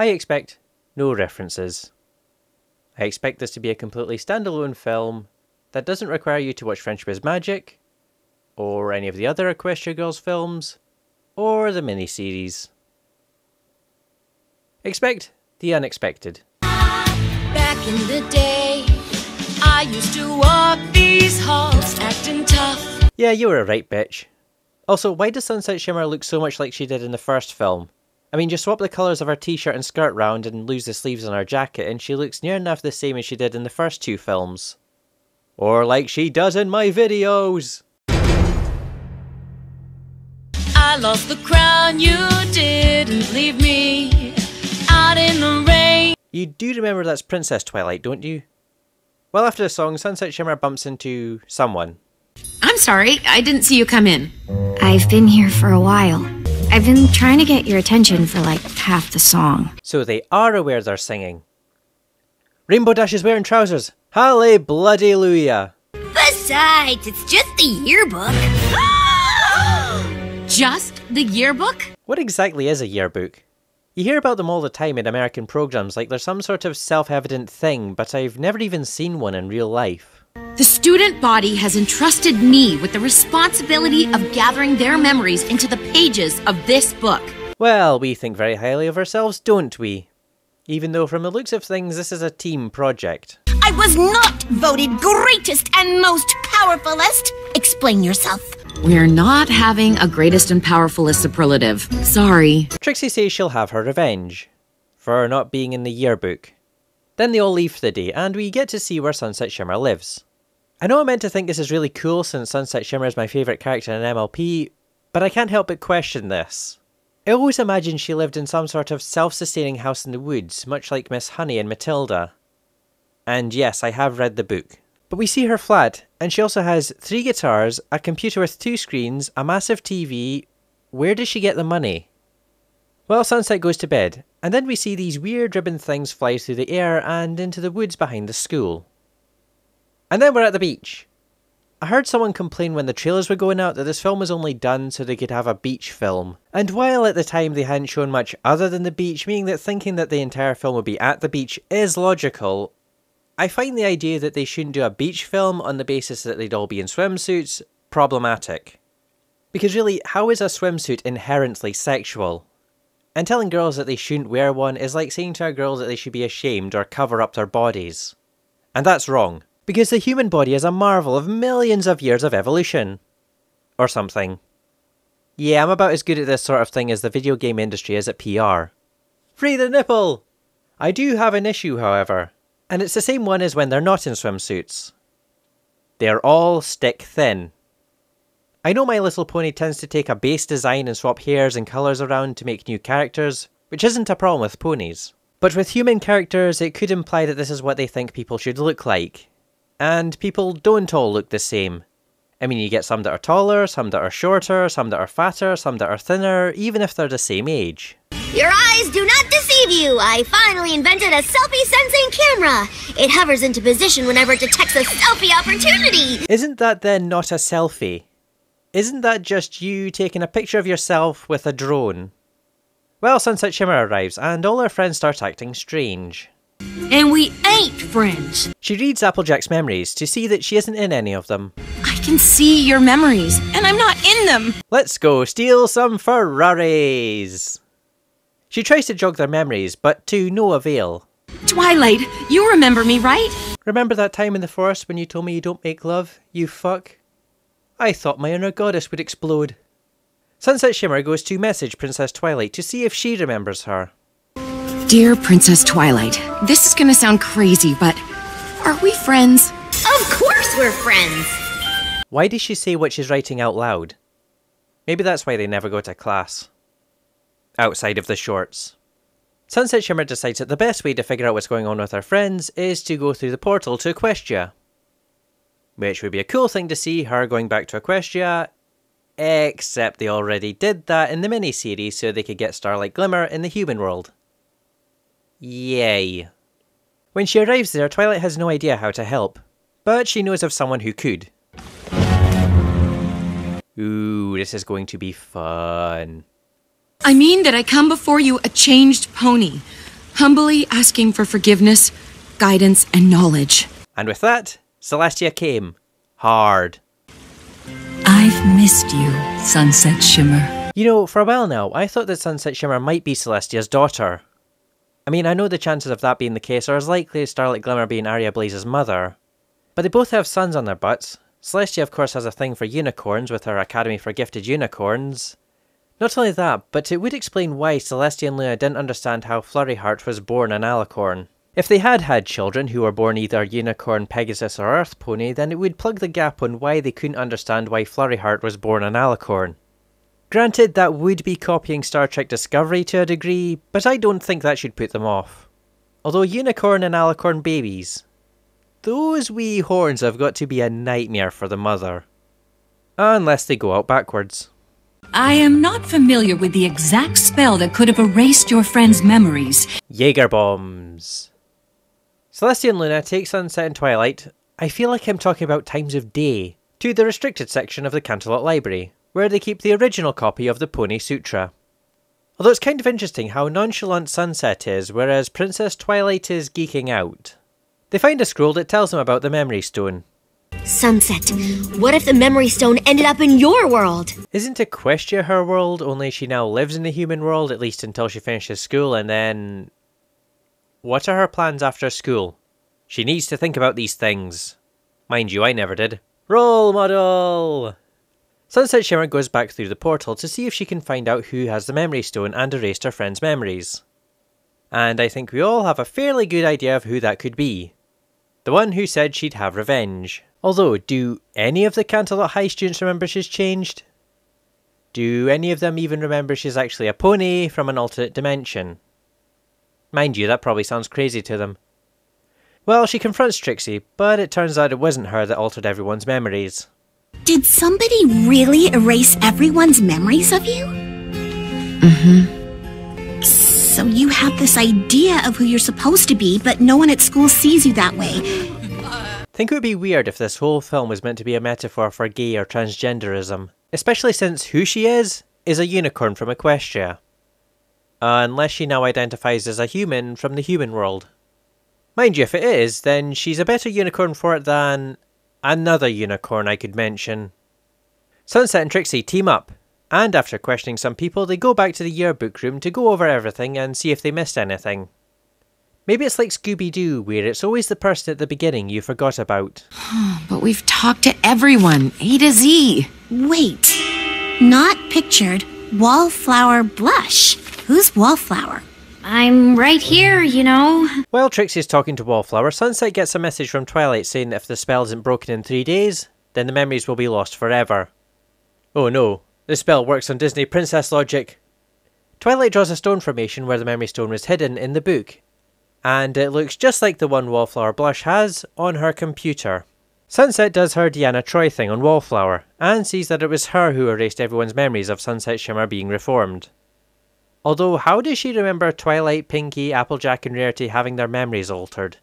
I expect no references. I expect this to be a completely standalone film that doesn't require you to watch Friendship is Magic, or any of the other Equestria Girls films, or the miniseries. Expect the unexpected. Back in the day, I used to walk these halls acting tough. Yeah, you were a right bitch. Also, why does Sunset Shimmer look so much like she did in the first film? I mean, just swap the colours of her t-shirt and skirt round and lose the sleeves on her jacket and she looks near enough the same as she did in the first two films. Or like she does in my videos! I lost the crown, you didn't leave me out in the rain. You do remember that's Princess Twilight, don't you? Well, after the song, Sunset Shimmer bumps into someone. I'm sorry, I didn't see you come in. I've been here for a while. I've been trying to get your attention for like half the song. So they are aware they're singing. Rainbow Dash is wearing trousers. Halle bloody Luya. Besides, it's just the yearbook. Just the yearbook? What exactly is a yearbook? You hear about them all the time in American programs like they're some sort of self-evident thing, but I've never even seen one in real life. The student body has entrusted me with the responsibility of gathering their memories into the pages of this book. Well, we think very highly of ourselves, don't we? Even though from the looks of things, this is a team project. I was not voted greatest and most powerfulest. Explain yourself. We're not having a greatest and powerfulest superlative. Sorry. Trixie says she'll have her revenge for not being in the yearbook. Then they all leave for the day, and we get to see where Sunset Shimmer lives. I know I'm meant to think this is really cool since Sunset Shimmer is my favourite character in MLP, but I can't help but question this. I always imagined she lived in some sort of self-sustaining house in the woods, much like Miss Honey and Matilda. And yes, I have read the book. But we see her flat, and she also has 3 guitars, a computer with 2 screens, a massive TV. Where does she get the money? Well, Sunset goes to bed, and then we see these weird ribbon things fly through the air and into the woods behind the school. And then we're at the beach. I heard someone complain when the trailers were going out that this film was only done so they could have a beach film. And while at the time they hadn't shown much other than the beach, meaning that thinking that the entire film would be at the beach is logical, I find the idea that they shouldn't do a beach film on the basis that they'd all be in swimsuits problematic. Because really, how is a swimsuit inherently sexual? And telling girls that they shouldn't wear one is like saying to a girl that they should be ashamed or cover up their bodies. And that's wrong. Because the human body is a marvel of millions of years of evolution. Or something. Yeah, I'm about as good at this sort of thing as the video game industry is at PR. Free the nipple! I do have an issue, however. And it's the same one as when they're not in swimsuits. They're all stick thin. I know My Little Pony tends to take a base design and swap hairs and colours around to make new characters, which isn't a problem with ponies. But with human characters, it could imply that this is what they think people should look like. And people don't all look the same. I mean, you get some that are taller, some that are shorter, some that are fatter, some that are thinner, even if they're the same age. Your eyes do not deceive you! I finally invented a selfie-sensing camera! It hovers into position whenever it detects a selfie opportunity! Isn't that then not a selfie? Isn't that just you taking a picture of yourself with a drone? Well, Sunset Shimmer arrives, and all her friends start acting strange. And we ain't friends. She reads Applejack's memories to see that she isn't in any of them. I can see your memories, and I'm not in them. Let's go steal some Ferraris! She tries to jog their memories, but to no avail. Twilight, you remember me, right? Remember that time in the forest when you told me you don't make love, you fuck? I thought my inner goddess would explode. Sunset Shimmer goes to message Princess Twilight to see if she remembers her. Dear Princess Twilight, this is gonna sound crazy, but are we friends? Of course we're friends! Why does she say what she's writing out loud? Maybe that's why they never go to class. Outside of the shorts. Sunset Shimmer decides that the best way to figure out what's going on with her friends is to go through the portal to Equestria. Which would be a cool thing to see, her going back to Equestria, except they already did that in the miniseries so they could get Starlight Glimmer in the human world. Yay. When she arrives there, Twilight has no idea how to help, but she knows of someone who could. Ooh, this is going to be fun. I mean that I come before you a changed pony, humbly asking for forgiveness, guidance, and knowledge. And with that, Celestia came. Hard. I've missed you, Sunset Shimmer. You know, for a while now, I thought that Sunset Shimmer might be Celestia's daughter. I mean, I know the chances of that being the case are as likely as Starlight Glimmer being Arya Blaze's mother. But they both have suns on their butts. Celestia, of course, has a thing for unicorns with her Academy for Gifted Unicorns. Not only that, but it would explain why Celestia and Luna didn't understand how Flurryheart was born an alicorn. If they had had children who were born either Unicorn, Pegasus, or Earth Pony, then it would plug the gap on why they couldn't understand why Flurryheart was born an alicorn. Granted, that would be copying Star Trek Discovery to a degree, but I don't think that should put them off. Although unicorn and alicorn babies, those wee horns have got to be a nightmare for the mother. Unless they go out backwards. I am not familiar with the exact spell that could have erased your friend's memories. Jaeger bombs. Celestia and Luna take Sunset and Twilight, I feel like I'm talking about times of day, to the restricted section of the Canterlot Library, where they keep the original copy of the Pony Sutra. Although it's kind of interesting how nonchalant Sunset is, whereas Princess Twilight is geeking out. They find a scroll that tells them about the Memory Stone. Sunset, what if the Memory Stone ended up in your world? Isn't Equestria her world, only she now lives in the human world, at least until she finishes school, and then... What are her plans after school? She needs to think about these things. Mind you, I never did. Role model! Sunset Shimmer goes back through the portal to see if she can find out who has the Memory Stone and erased her friend's memories. And I think we all have a fairly good idea of who that could be. The one who said she'd have revenge. Although, do any of the Canterlot High students remember she's changed? Do any of them even remember she's actually a pony from an alternate dimension? Mind you, that probably sounds crazy to them. Well, she confronts Trixie, but it turns out it wasn't her that altered everyone's memories. Did somebody really erase everyone's memories of you? Mm-hmm. So you have this idea of who you're supposed to be, but no one at school sees you that way. Think it would be weird if this whole film was meant to be a metaphor for gay or transgenderism, especially since who she is a unicorn from Equestria. Unless she now identifies as a human from the human world. Mind you, if it is, then she's a better unicorn for it than another unicorn I could mention. Sunset and Trixie team up, and after questioning some people, they go back to the yearbook room to go over everything and see if they missed anything. Maybe it's like Scooby-Doo, where it's always the person at the beginning you forgot about. But we've talked to everyone, A to Z. Wait, not pictured. Wallflower Blush. Who's Wallflower? I'm right here, you know. While Trixie's talking to Wallflower, Sunset gets a message from Twilight saying that if the spell isn't broken in 3 days, then the memories will be lost forever. Oh no, this spell works on Disney princess logic. Twilight draws a stone formation where the memory stone was hidden in the book, and it looks just like the one Wallflower Blush has on her computer. Sunset does her Deanna Troi thing on Wallflower, and sees that it was her who erased everyone's memories of Sunset Shimmer being reformed. Although, how does she remember Twilight, Pinkie, Applejack and Rarity having their memories altered?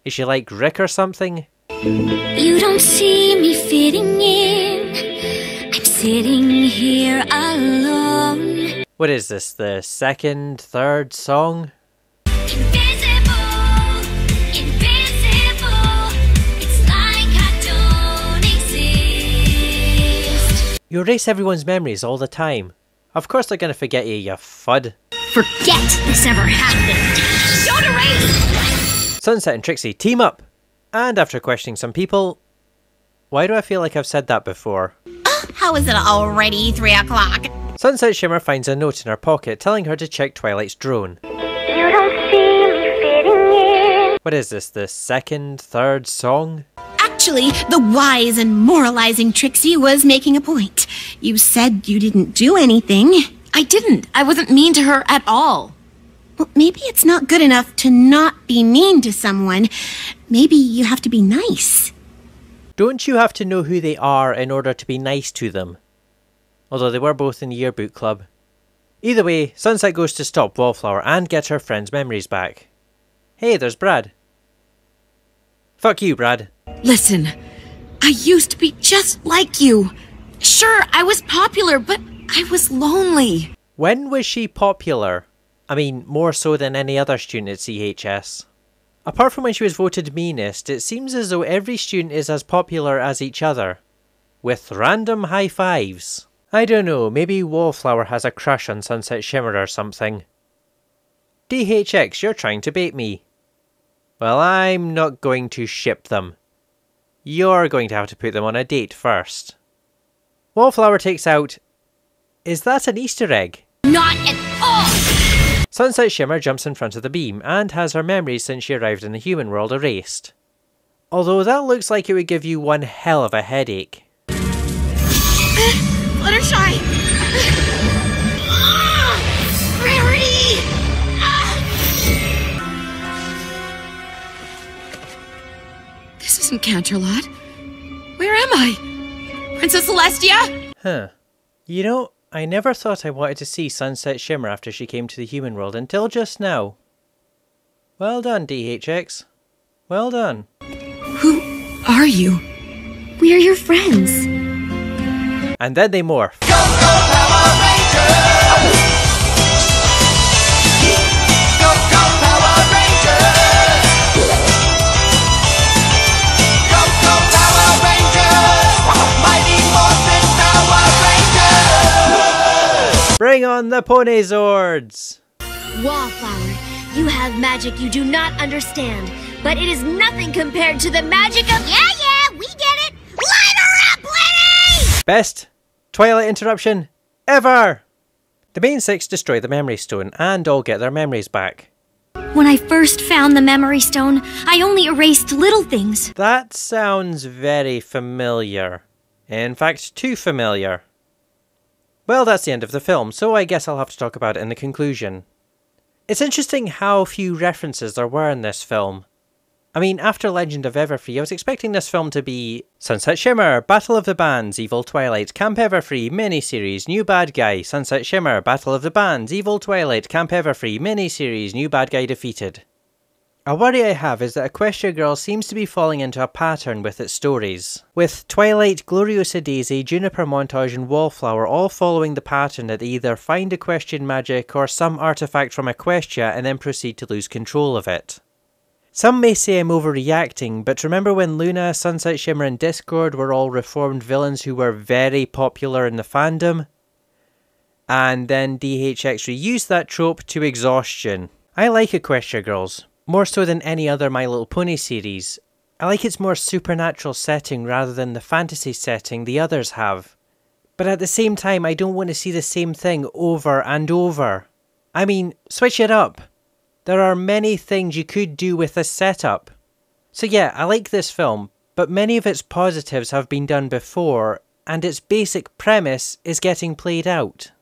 Is she like Rick or something? You don't see me fitting in. I'm sitting here alone. What is this, the second, third song? Invisible, invisible. It's like I don't exist. You erase everyone's memories all the time. Of course they're gonna forget you, you fud. Forget this ever happened. Don't erase! Sunset and Trixie team up, and after questioning some people... Why do I feel like I've said that before? How is it already 3 o'clock? Sunset Shimmer finds a note in her pocket telling her to check Twilight's drone. You don't see me fitting in. What is this, the second, third song? Actually, the wise and moralizing Trixie was making a point. You said you didn't do anything. I didn't. I wasn't mean to her at all. Well, maybe it's not good enough to not be mean to someone. Maybe you have to be nice. Don't you have to know who they are in order to be nice to them? Although they were both in the yearbook club. Either way, Sunset goes to stop Wallflower and get her friend's memories back. Hey, there's Brad. Fuck you, Brad. Listen, I used to be just like you. Sure, I was popular, but I was lonely. When was she popular? I mean, more so than any other student at CHS. Apart from when she was voted meanest, it seems as though every student is as popular as each other. With random high fives. I don't know, maybe Wallflower has a crush on Sunset Shimmer or something. DHX, you're trying to bait me. Well, I'm not going to ship them. You're going to have to put them on a date first. Wallflower takes out... Is that an Easter egg? Not at all! Sunset Shimmer jumps in front of the beam and has her memories since she arrived in the human world erased. Although that looks like it would give you one hell of a headache. Fluttershy! Rarity! This isn't Canterlot. Where am I? Princess Celestia? Huh. You know, I never thought I wanted to see Sunset Shimmer after she came to the human world until just now. Well done, DHX. Well done. Who are you? We're your friends. And then they morph. Go, go, Power Rangers! Go, go, Power Rangers! Go, go, Power Rangers! Mighty Morphin Power Rangers! Bring on the Pony Zords! Wallflower, you have magic you do not understand, but it is nothing compared to the magic of— Yeah, we get it! Light her up, lady! Best Twilight interruption ever! The main six destroy the Memory Stone and all get their memories back. When I first found the Memory Stone, I only erased little things. That sounds very familiar. In fact, too familiar. Well, that's the end of the film, so I guess I'll have to talk about it in the conclusion. It's interesting how few references there were in this film. I mean, after Legend of Everfree, I was expecting this film to be Sunset Shimmer, Battle of the Bands, Evil Twilight, Camp Everfree, miniseries, new bad guy, Sunset Shimmer, Battle of the Bands, Evil Twilight, Camp Everfree, miniseries, new bad guy defeated. A worry I have is that Equestria Girl seems to be falling into a pattern with its stories, with Twilight, Gloriosa Daisy, Juniper Montage and Wallflower all following the pattern that they either find equestrian magic or some artifact from Equestria and then proceed to lose control of it. Some may say I'm overreacting, but remember when Luna, Sunset Shimmer and Discord were all reformed villains who were very popular in the fandom? And then DHX reused that trope to exhaustion. I like Equestria Girls, more so than any other My Little Pony series. I like its more supernatural setting rather than the fantasy setting the others have. But at the same time, I don't want to see the same thing over and over. I mean, switch it up. There are many things you could do with this setup. So yeah, I like this film, but many of its positives have been done before, and its basic premise is getting played out.